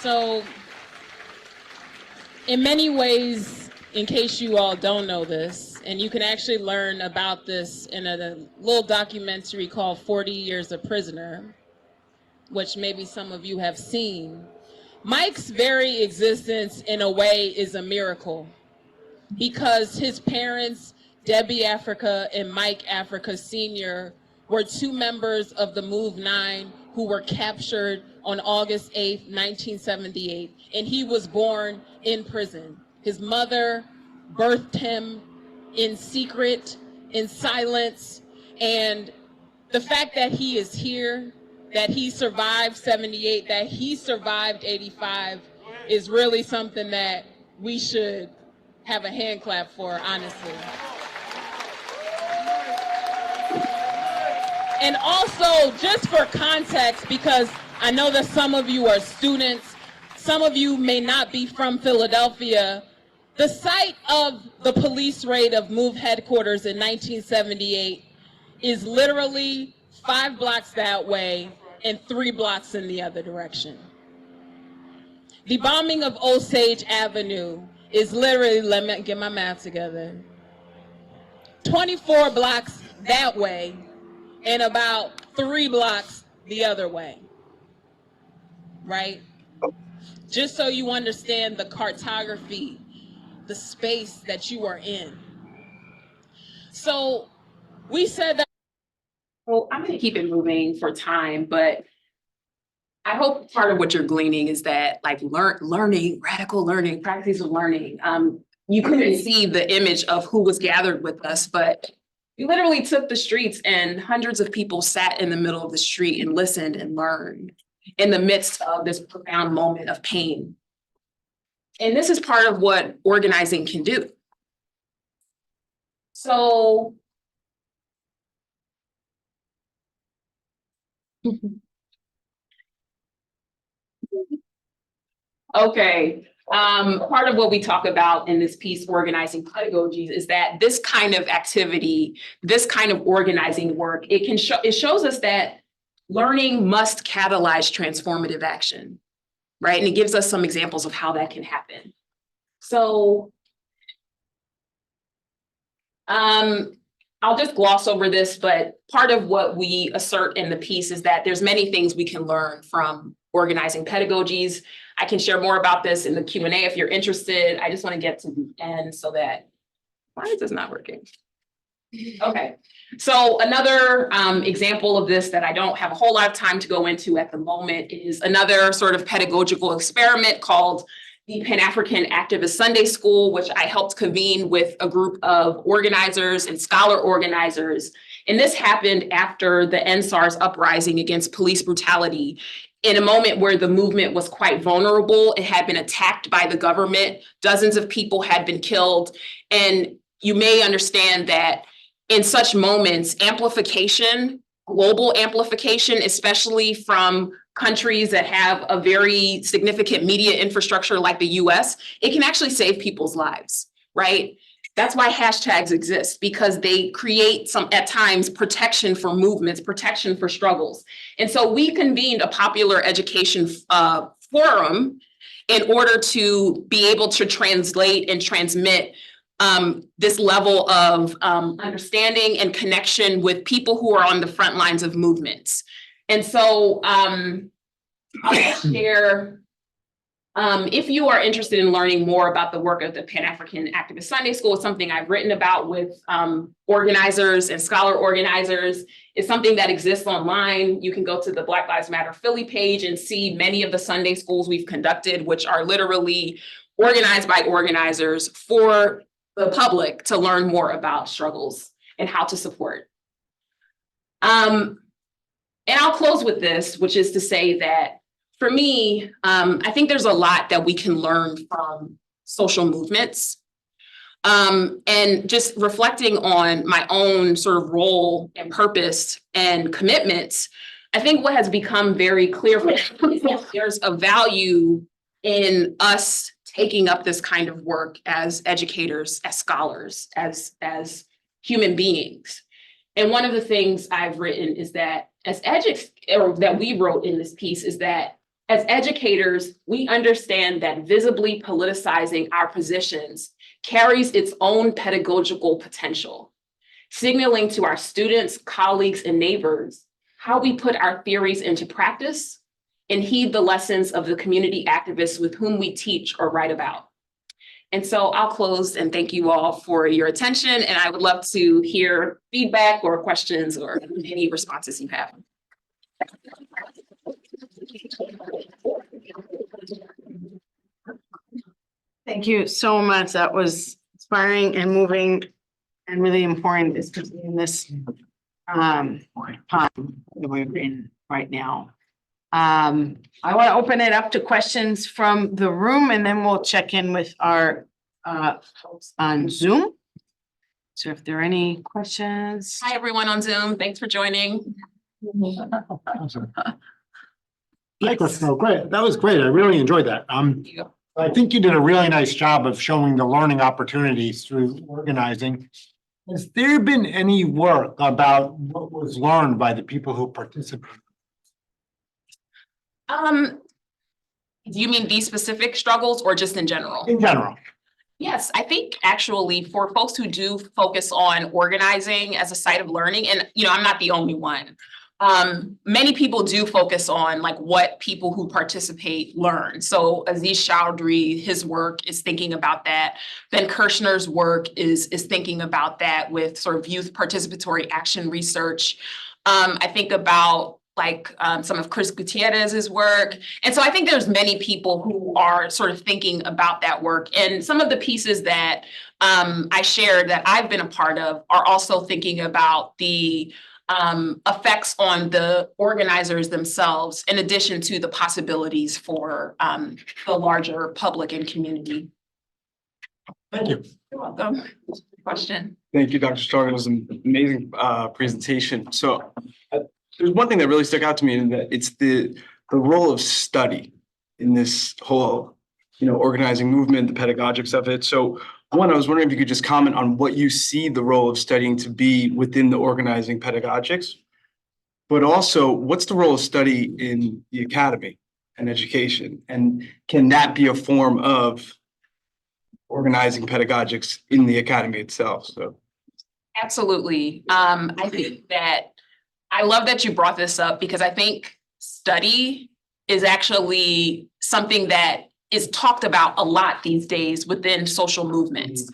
So, in many ways, in case you all don't know this, and you can actually learn about this in a little documentary called 40 Years a Prisoner, which maybe some of you have seen. Mike's very existence, in a way, is a miracle because his parents, Debbie Africa and Mike Africa Sr., were 2 members of the Move 9 who were captured on August 8th, 1978, and he was born in prison. His mother birthed him in secret, in silence, and the fact that he is here that he survived 78, that he survived 85 is really something that we should have a hand clap for, honestly. And also, just for context, because I know that some of you are students, some of you may not be from Philadelphia, the site of the police raid of MOVE headquarters in 1978 is literally 5 blocks that way and 3 blocks in the other direction. The bombing of Osage Avenue is literally, let me get my math together, 24 blocks that way and about 3 blocks the other way, right? Just so you understand the cartography, the space that you are in. So we said that. Well, I'm gonna keep it moving for time, but I hope part of what you're gleaning is that like learning, radical learning, practices of learning. You couldn't see the image of who was gathered with us, but we literally took the streets and hundreds of people sat in the middle of the street and listened and learned in the midst of this profound moment of pain. And this is part of what organizing can do. So okay, part of what we talk about in this piece, Organizing Pedagogies, is that this kind of activity, this kind of organizing work, it shows us that learning must catalyze transformative action, right? And it gives us some examples of how that can happen. So I'll just gloss over this, but part of what we assert in the piece is that there's many things we can learn from organizing pedagogies. I can share more about this in the Q&A if you're interested. I just want to get to the end so that, why is this not working? Okay, so another example of this that I don't have a whole lot of time to go into at the moment is another sort of pedagogical experiment called the Pan-African Activist Sunday School, which I helped convene with a group of organizers and scholar organizers. And this happened after the NSARS uprising against police brutality, in a moment where the movement was quite vulnerable. It had been attacked by the government. Dozens of people had been killed. And you may understand that in such moments, amplification, global amplification, especially from countries that have a very significant media infrastructure like the US, it can actually save people's lives, right? That's why hashtags exist, because they create some, at times, protection for movements, protection for struggles. And so we convened a popular education forum in order to be able to translate and transmit this level of understanding and connection with people who are on the front lines of movements. And so I'll share, if you are interested in learning more about the work of the Pan-African Activist Sunday School, it's something I've written about with organizers and scholar organizers. It's something that exists online. You can go to the Black Lives Matter Philly page and see many of the Sunday schools we've conducted, which are literally organized by organizers for the public to learn more about struggles and how to support. And I'll close with this, which is to say that for me, I think there's a lot that we can learn from social movements. And just reflecting on my own sort of role and purpose and commitments, I think what has become very clear for me is that there's a value in us taking up this kind of work as educators, as scholars, as human beings. And one of the things I've written is that that we wrote in this piece is that as educators, we understand that visibly politicizing our positions carries its own pedagogical potential, signaling to our students, colleagues, and neighbors how we put our theories into practice and heed the lessons of the community activists with whom we teach or write about. And so I'll close and thank you all for your attention. And I would love to hear feedback or questions or any responses you have. Thank you so much. That was inspiring and moving and really important, especially in this time that we're in. right now. I want to open it up to questions from the room and then we'll check in with our folks on Zoom. So if there are any questions. Hi, everyone on Zoom. Thanks for joining. Hi, Krystal. Great. That was great. I really enjoyed that. you. I think you did a really nice job of showing the learning opportunities through organizing. Has there been any work about what was learned by the people who participated? Do you mean these specific struggles or just in general? In general. Yes, I think actually for folks who do focus on organizing as a site of learning, and I'm not the only one. Many people do focus on like what people who participate learn. So Aziz Chowdhury, his work is thinking about that. Ben Kirshner's work is thinking about that with sort of youth participatory action research. I think about some of Chris Gutierrez's work. And so I think there's many people who are sort of thinking about that work. And some of the pieces that I shared that I've been a part of are also thinking about the effects on the organizers themselves, in addition to the possibilities for the larger public and community. Thank you. You're welcome. Question. Thank you, Dr. Strong. It was an amazing presentation. So there's one thing that really stuck out to me, and that it's the role of study in this whole, organizing movement, the pedagogics of it. So one, I was wondering if you could just comment on what you see the role of studying to be within the organizing pedagogics, but also what's the role of study in the academy and education? And can that be a form of organizing pedagogics in the academy itself? So. Absolutely. I think that I love that you brought this up, because I think study is actually something that is talked about a lot these days within social movements.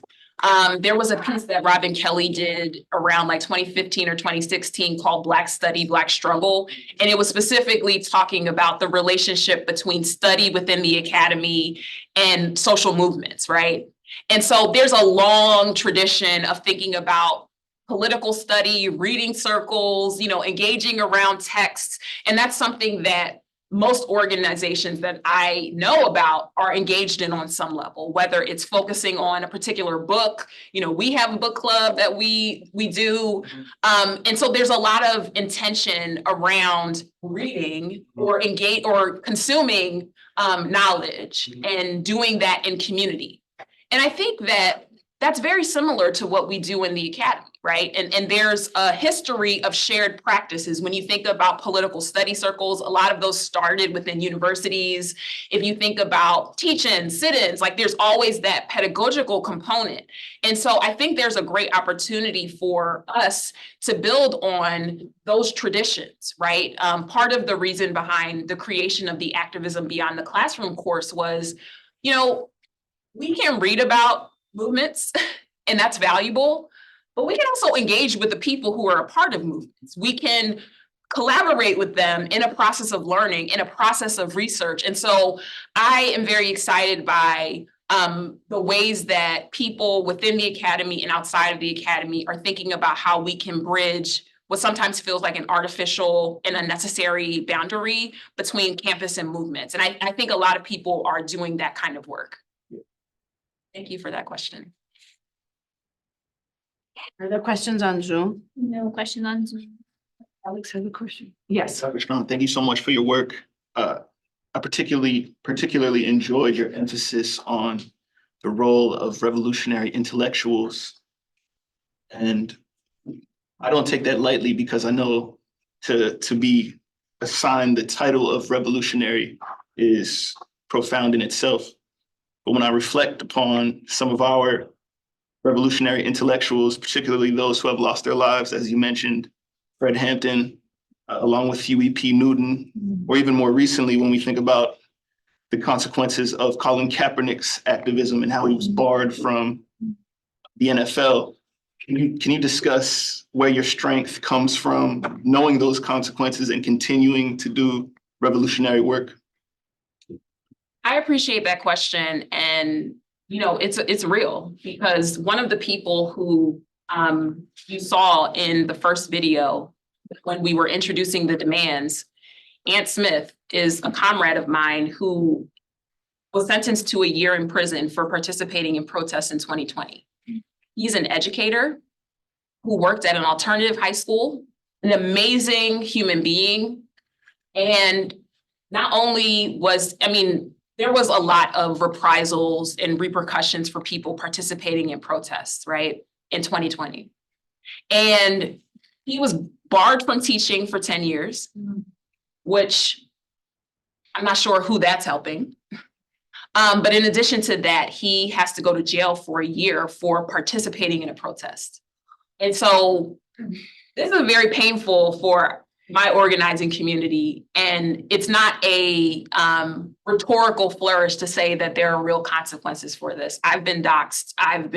There was a piece that Robin Kelly did around 2015 or 2016 called Black Study, Black Struggle. And it was specifically talking about the relationship between study within the academy and social movements, right? And so there's a long tradition of thinking about political study, reading circles, engaging around texts. And that's something that most organizations that I know about are engaged in on some level, whether it's focusing on a particular book. We have a book club that we do. And so there's a lot of intention around reading or engage or consuming knowledge and doing that in community. And I think that that's very similar to what we do in the academy, right? And there's a history of shared practices. When you think about political study circles, a lot of those started within universities. If you think about teach-ins, sit-ins, there's always that pedagogical component. And so I think there's a great opportunity for us to build on those traditions, right? Part of the reason behind the creation of the Activism Beyond the Classroom course was, we can read about movements, and that's valuable, but we can also engage with the people who are a part of movements. We can collaborate with them in a process of learning, in a process of research. And so I am very excited by the ways that people within the academy and outside of the academy are thinking about how we can bridge what sometimes feels like an artificial and unnecessary boundary between campus and movements. And I think a lot of people are doing that kind of work. Thank you for that question. Are there questions on Zoom? No question on Zoom. Alex has a question. Yes. Dr. Strong, thank you so much for your work. I particularly enjoyed your emphasis on the role of revolutionary intellectuals. And I don't take that lightly, because I know to be assigned the title of revolutionary is profound in itself. But when I reflect upon some of our revolutionary intellectuals, particularly those who have lost their lives, as you mentioned, Fred Hampton, along with Huey P. Newton, or even more recently, when we think about the consequences of Colin Kaepernick's activism and how he was barred from the NFL, can you discuss where your strength comes from, knowing those consequences and continuing to do revolutionary work? I appreciate that question. And, it's real, because one of the people who you saw in the first video when we were introducing the demands Ant Smith is a comrade of mine who was sentenced to a year in prison for participating in protests in 2020. He's an educator who worked at an alternative high school, an amazing human being. And not only was, I mean, there was a lot of reprisals and repercussions for people participating in protests, right, in 2020. And he was barred from teaching for 10 years, which I'm not sure who that's helping. But in addition to that, he has to go to jail for a year for participating in a protest. And so this is very painful for my organizing community. And it's not a rhetorical flourish to say that there are real consequences for this. I've been doxxed, I've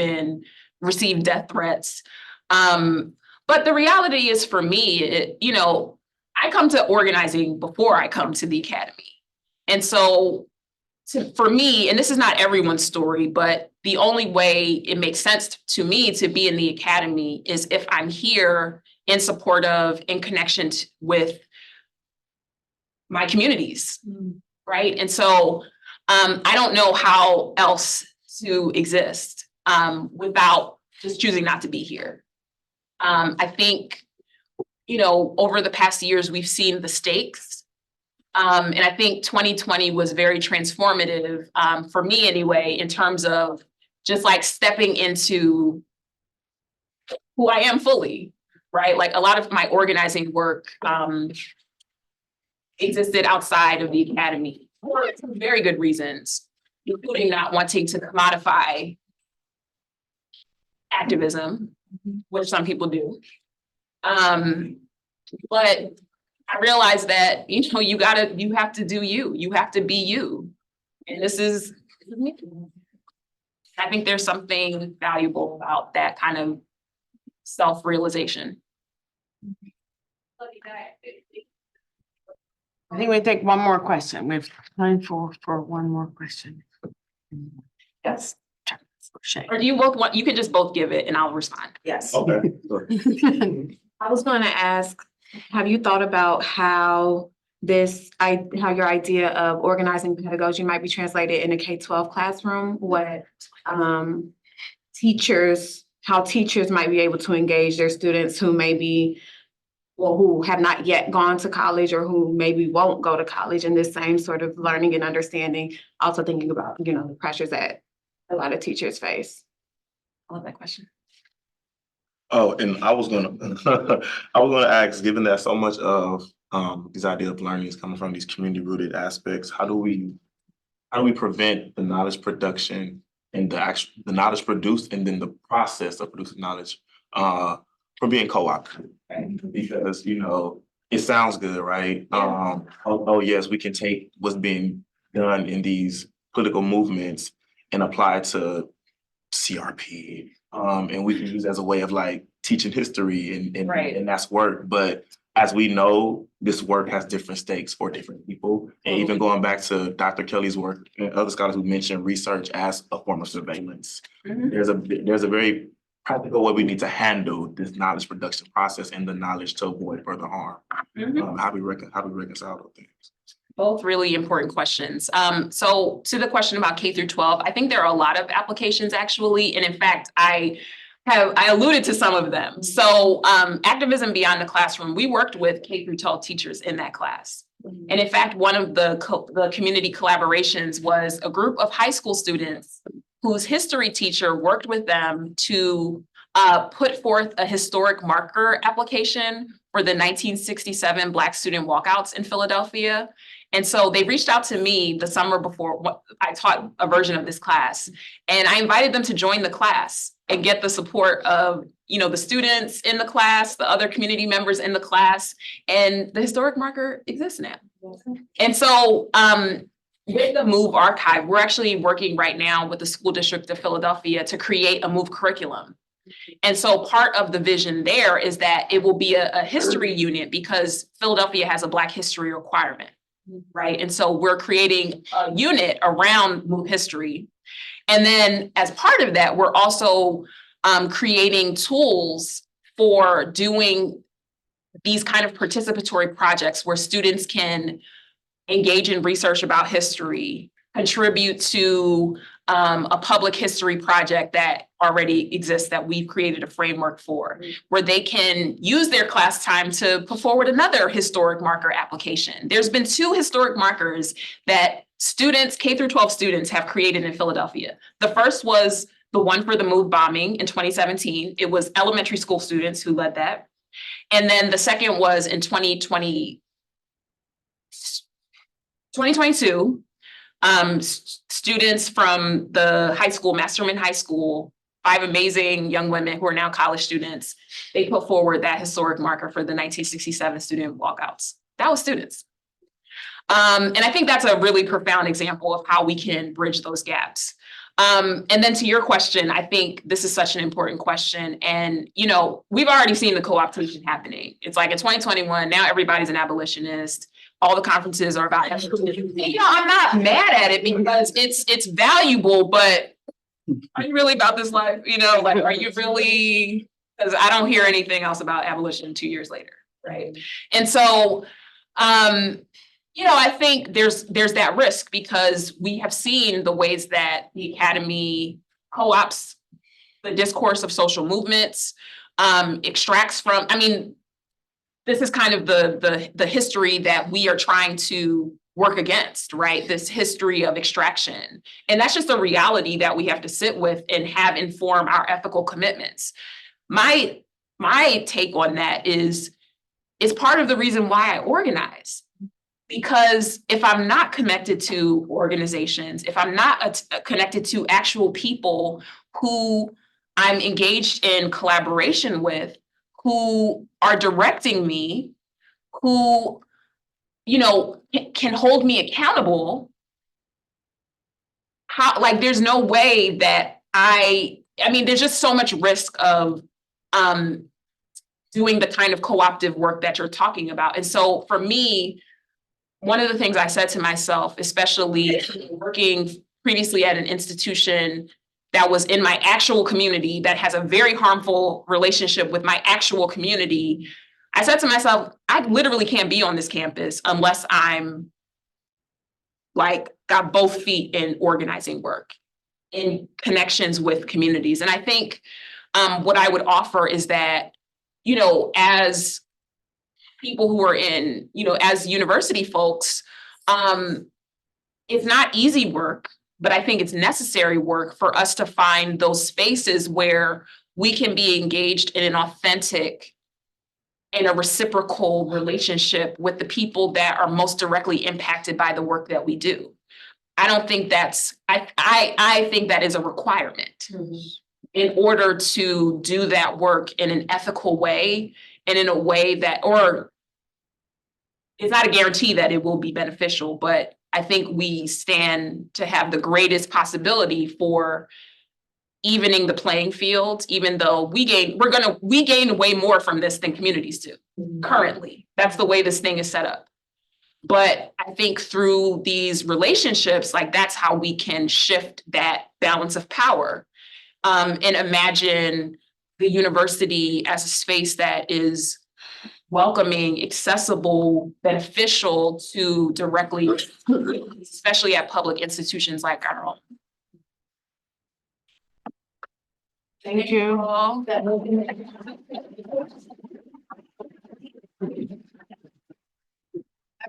received death threats. But the reality is for me, I come to organizing before I come to the academy. And so for me, and this is not everyone's story, but the only way it makes sense to me to be in the academy is if I'm here in support of, in connection with my communities, right? And so I don't know how else to exist without just choosing not to be here. I think, over the past years, we've seen the stakes. And I think 2020 was very transformative for me anyway, in terms of just like stepping into who I am fully, right? Like a lot of my organizing work existed outside of the academy for some very good reasons, including not wanting to commodify activism, which some people do. But I realized that, you have to do you have to be you. And this is me. I think there's something valuable about that kind of self-realization. I think we take one more question. We have time for one more question. Yes. Shay. Or do you both want, you can just both give it and I'll respond. Yes. Okay. I was going to ask, have you thought about how your idea of organizing pedagogy might be translated in a K-12 classroom? What how teachers might be able to engage their students who who have not yet gone to college or who maybe won't go to college in this same sort of learning and understanding, also thinking about, the pressures that a lot of teachers face. I love that question. Oh, and I was gonna ask, given that so much of this idea of learning is coming from these community-rooted aspects, how do we prevent the knowledge production and the knowledge produced and then the process of producing knowledge from being co-opted? Because it sounds good, right? Yeah. Yes, we can take what's being done in these political movements and apply it to CRP. And we can use it as a way of like teaching history and that's work. But as we know, this work has different stakes for different people. And even going back to Dr. Kelly's work and other scholars who mentioned research as a form of surveillance. Mhm. There's a very practical way we need to handle this knowledge production process and the knowledge to avoid further harm. Mhm. How do we reconcile those things? Both really important questions. So to the question about K through 12, I think there are a lot of applications actually. And in fact, I alluded to some of them. So activism beyond the classroom, we worked with K through 12 teachers in that class. And in fact, one of the community collaborations was a group of high school students whose history teacher worked with them to put forth a historic marker application for the 1967 Black student walkouts in Philadelphia. And so they reached out to me the summer before I taught a version of this class, and I invited them to join the class and get the support of, the students in the class, the other community members in the class, and the historic marker exists now. And so with the MOVE archive, we're actually working right now with the school district of Philadelphia to create a MOVE curriculum. And so part of the vision there is that it will be a history unit because Philadelphia has a Black history requirement, right? And so we're creating a unit around MOVE history. And then as part of that, we're also creating tools for doing these kind of participatory projects where students can engage in research about history, contribute to a public history project that already exists that we've created a framework for, where they can use their class time to put forward another historic marker application. There's been 2 historic markers that students, K through 12 students, have created in Philadelphia. The first was the one for the MOVE bombing in 2017. It was elementary school students who led that. And then the second was in 2022, students from the high school, Masterman High School, 5 amazing young women who are now college students, they put forward that historic marker for the 1967 student walkouts. That was students. And I think that's a really profound example of how we can bridge those gaps. And then to your question, I think this is such an important question. And, you know, we've already seen the co-optation happening. It's like in 2021, now everybody's an abolitionist. All the conferences are about abolition. You know, I'm not mad at it because it's valuable, but are you really about this life? You know, like, are you really, because I don't hear anything else about abolition 2 years later, right? And so, you know, I think there's that risk because we have seen the ways that the academy co-ops the discourse of social movements, extracts from, I mean, this is kind of the history that we are trying to work against, right? This history of extraction. And that's just a reality that we have to sit with and have inform our ethical commitments. My take on that is part of the reason why I organize. Because if I'm not connected to organizations, if I'm not connected to actual people who I'm engaged in collaboration with, who are directing me, who, you know, can hold me accountable, how, like, there's no way that I mean, there's just so much risk of doing the kind of co-optive work that you're talking about. And so for me, one of the things I said to myself, especially working previously at an institution that was in my actual community that has a very harmful relationship with my actual community, I said to myself, I literally can't be on this campus unless I'm like got both feet in organizing work, in connections with communities. And I think what I would offer is that, you know, as people who are in, you know, as university folks, it's not easy work, but I think it's necessary work for us to find those spaces where we can be engaged in an authentic and a reciprocal relationship with the people that are most directly impacted by the work that we do. I don't think that's, I think that is a requirement in order to do that work in an ethical way and in a way that, or it's not a guarantee that it will be beneficial, but I think we stand to have the greatest possibility for evening the playing field, even though we gain way more from this than communities do currently. That's the way this thing is set up. But I think through these relationships, like that's how we can shift that balance of power, and imagine the university as a space that is welcoming, accessible, beneficial to directly, especially at public institutions like our own. Thank you.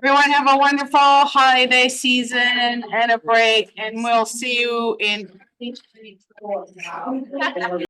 Everyone have a wonderful holiday season and a break, and we'll see you in